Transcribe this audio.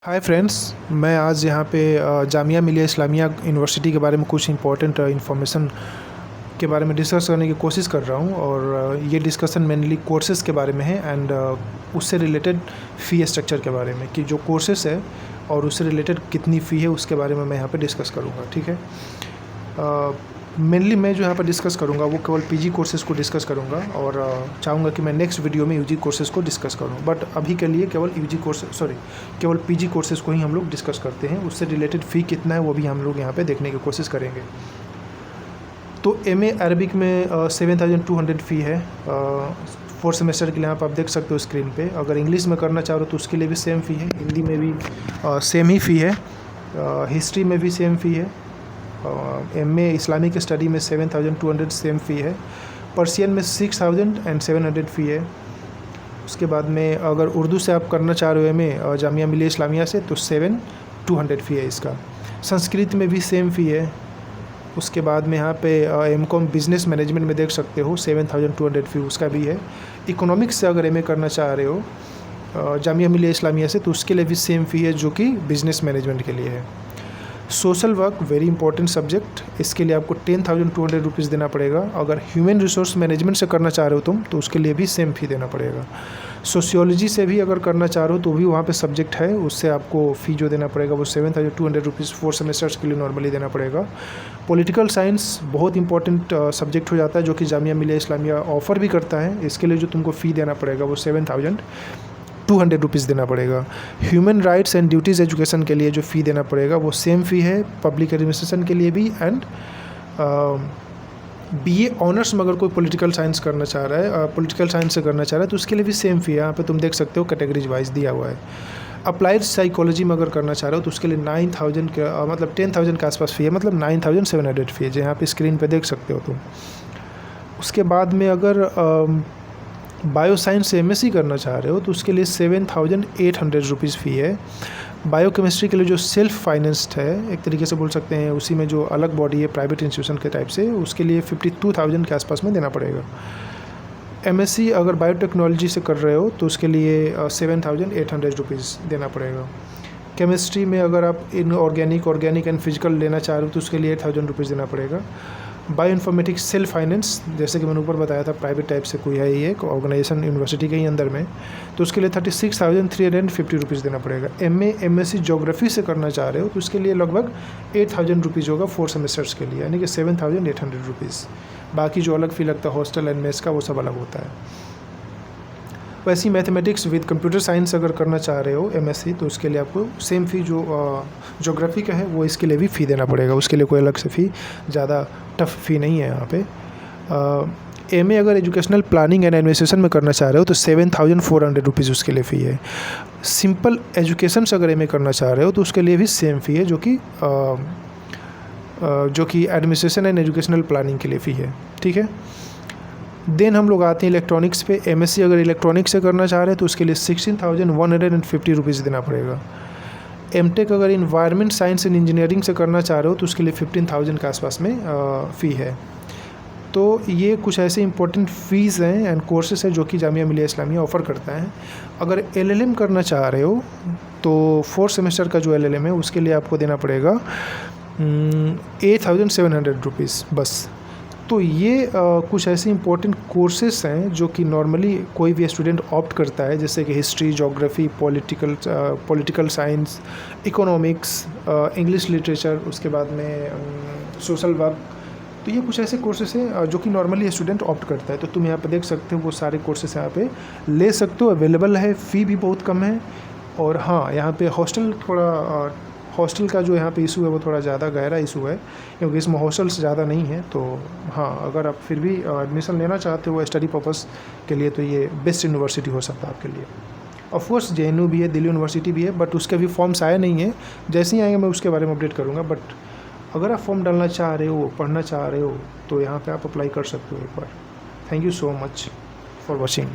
Hi friends, मैं आज यहाँ पे जामिया मिलिया इस्लामिया यूनिवर्सिटी के बारे में कुछ इंपॉर्टेंट इंफॉर्मेशन के बारे में डिस्कस करने की कोशिश कर रहा हूँ। और ये डिस्कशन मेनली कोर्सेज़ के बारे में है एंड उससे रिलेटेड फ़ी स्ट्रक्चर के बारे में कि जो कोर्सेज़ है और उससे रिलेटेड कितनी फ़ी है उसके बारे में मैं यहाँ पे डिस्कस करूँगा। ठीक है, मेनली मैं जो यहाँ पर डिस्कस करूँगा वो केवल पीजी कोर्सेज़ को डिस्कस करूँगा और चाहूँगा कि मैं नेक्स्ट वीडियो में यूजी कोर्सेज़ को डिस्कस करूँ। बट अभी के लिए केवल पीजी कोर्सेज़ को ही हम लोग डिस्कस करते हैं। उससे रिलेटेड फ़ी कितना है वो भी हम लोग यहाँ पे देखने की कोशिश करेंगे। तो एमए अरबिक में 7200 फ़ी है 4 सेमेस्टर के लिए। आप देख सकते हो स्क्रीन पे। अगर इंग्लिश में करना चाहो तो उसके लिए भी सेम फ़ी है, हिंदी में भी सेम ही फ़ी है, हिस्ट्री में भी सेम फ़ी है, एमए इस्लामिक स्टडी में 7200 सेम फ़ी है, पर्शियन में 6700 फ़ी है। उसके बाद में अगर उर्दू से आप करना चाह रहे हो एमए जामिया मिलिया इस्लामिया से तो 7200 फ़ी है इसका। संस्कृत में भी सेम फ़ी है। उसके बाद में यहाँ पे एमकॉम बिज़नेस मैनेजमेंट में देख सकते हो 7200 फ़ी उसका भी है। इकोनॉमिक्स से अगर एमए करना चाह रहे हो जामिया मिलिया इस्लामिया से तो उसके लिए भी सेम फ़ी है जो कि बिज़नेस मैनेजमेंट के लिए है। Social work very important subject, इसके लिए आपको 10,200 रुपीज़ देना पड़ेगा। अगर ह्यूमन रिसोर्स मैनेजमेंट से करना चाह रहे हो तुम तो उसके लिए भी सेम फ़ी देना पड़ेगा। सोशियोलॉजी से भी अगर करना चाह रहे हो तो भी वहाँ पे सब्जेक्ट है, उससे आपको फ़ी जो देना पड़ेगा वो 7,200 रुपीज़ 4 सेमेस्टर्स के लिए नॉर्मली देना पड़ेगा। पॉलिटिकल साइंस बहुत इंपॉर्टेंट सब्जेक्ट हो जाता है जो कि जामिया मिलिया इस्लामिया ऑफ़र भी करता है। इसके लिए जो तुमको फ़ी देना पड़ेगा वो 7,200 रुपीज़ देना पड़ेगा। Human rights and duties education के लिए जो फ़ी देना पड़ेगा वो सेम फ़ी है पब्लिक एडमिनिस्ट्रेशन के लिए भी। एंड बीए ऑनर्स में अगर कोई पॉलिटिकल साइंस करना चाह रहा है पॉलिटिकल साइंस से करना चाह रहा है तो उसके लिए भी सेम फ़ी है। यहाँ पे तुम देख सकते हो कैटेगरीज वाइज दिया हुआ है। अप्लाइड साइकोलॉजी में अगर करना चाह रहे हो तो उसके लिए 9,000 के मतलब 10,000 के आसपास फ़ी है, मतलब 9,700 फ़ी है जो यहाँ पे स्क्रीन पे देख सकते हो तुम। उसके बाद में अगर बायो साइंस से एमएससी करना चाह रहे हो तो उसके लिए 7,800 रुपीज़ फ़ी है। बायो केमिस्ट्री के लिए जो सेल्फ फाइनेंस्ड है एक तरीके से बोल सकते हैं, उसी में जो अलग बॉडी है प्राइवेट इंस्टीट्यूशन के टाइप से, उसके लिए 52,000 के आसपास में देना पड़ेगा। एमएससी अगर बायोटेक्नोलॉजी से कर रहे हो तो उसके लिए 7,800 रुपीज़ देना पड़ेगा। केमिस्ट्री में अगर आप ऑर्गेनिक एंड फिजिकल लेना चाह रहे हो तो उसके लिए 8,000 रुपीज़ देना पड़ेगा। बायो इन्फॉर्मेटिक्स सेल्फ फाइनेंस, जैसे कि मैंने ऊपर बताया था प्राइवेट टाइप से कोई है ये एक ऑर्गेनाइजेशन यूनिवर्सिटी के ही अंदर में, तो उसके लिए 36,350 रुपीज़ देना पड़ेगा। एमएससी ज्योग्राफी से करना चाह रहे हो तो उसके लिए लगभग 8,000 रुपीज़ होगा 4 सेमेस्टर्स के लिए, यानी कि 7,800 रुपीज़। बाकी जो अलग फ़ी लगता है हॉस्टल एंड मेस का वो सब अलग होता है। वैसे ही मैथमेटिक्स विद कंप्यूटर साइंस अगर करना चाह रहे हो एमएससी तो उसके लिए आपको सेम फ़ी जो ज्योग्राफी का है वो इसके लिए भी फ़ी देना पड़ेगा। उसके लिए कोई अलग से फ़ी ज़्यादा टफ फ़ी नहीं है यहाँ पे। एमए अगर एजुकेशनल प्लानिंग एंड एडमिनिस्ट्रेशन में करना चाह रहे हो तो 7,400 रुपीज़ उसके लिए फ़ी है। सिंपल एजुकेशन से अगर एमए करना चाह रहे हो तो उसके लिए भी सेम फ़ी है जो कि एडमिनिस्ट्रेशन एंड एजुकेशनल प्लानिंग के लिए फ़ी है। ठीक है, देन हम लोग आते हैं इलेक्ट्रॉनिक्स पे। एमएससी अगर इलेक्ट्रॉनिक्स से करना चाह रहे हैं तो उसके लिए 16,150 रुपीज़ देना पड़ेगा। एमटेक अगर इन्वायरमेंट साइंस एंड इंजीनियरिंग से करना चाह रहे हो तो उसके लिए 15,000 के आसपास में फ़ी है। तो ये कुछ ऐसे इंपॉर्टेंट फ़ीस हैं एंड कोर्सेस हैं जो कि जामिया मिलिया इस्लामिया ऑफ़र करता है। अगर एलएलएम करना चाह रहे हो तो 4 सेमेस्टर का जो एलएलएम है उसके लिए आपको देना पड़ेगा 8,700 रुपीज़ बस। तो ये कुछ ऐसे इंपॉर्टेंट कोर्सेस हैं जो कि नॉर्मली कोई भी स्टूडेंट ऑप्ट करता है, जैसे कि history, geography, political science, economics, English literature, उसके बाद में सोशल वर्क। तो ये कुछ ऐसे कोर्सेस हैं जो कि नॉर्मली स्टूडेंट ऑप्ट करता है। तो तुम यहाँ पे देख सकते हो वो सारे कोर्सेस यहाँ पे ले सकते हो, अवेलेबल है, फ़ी भी बहुत कम है। और हाँ, यहाँ पे हॉस्टल का जो यहाँ पे इशू है वो थोड़ा ज़्यादा गहरा इशू है क्योंकि इसमें हॉस्टल्स ज़्यादा नहीं है। तो हाँ, अगर आप फिर भी एडमिशन लेना चाहते हो स्टडी पर्पस के लिए तो ये बेस्ट यूनिवर्सिटी हो सकता है आपके लिए। ऑफ कोर्स जेएनयू भी है, दिल्ली यूनिवर्सिटी भी है, बट उसके भी फॉर्म्स आए नहीं हैं। जैसे ही आएंगे मैं उसके बारे में अपडेट करूँगा। बट अगर आप फॉर्म डालना चाह रहे हो, पढ़ना चाह रहे हो तो यहाँ पर आप अप्लाई कर सकते हो एक बार। Thank you so much for watching.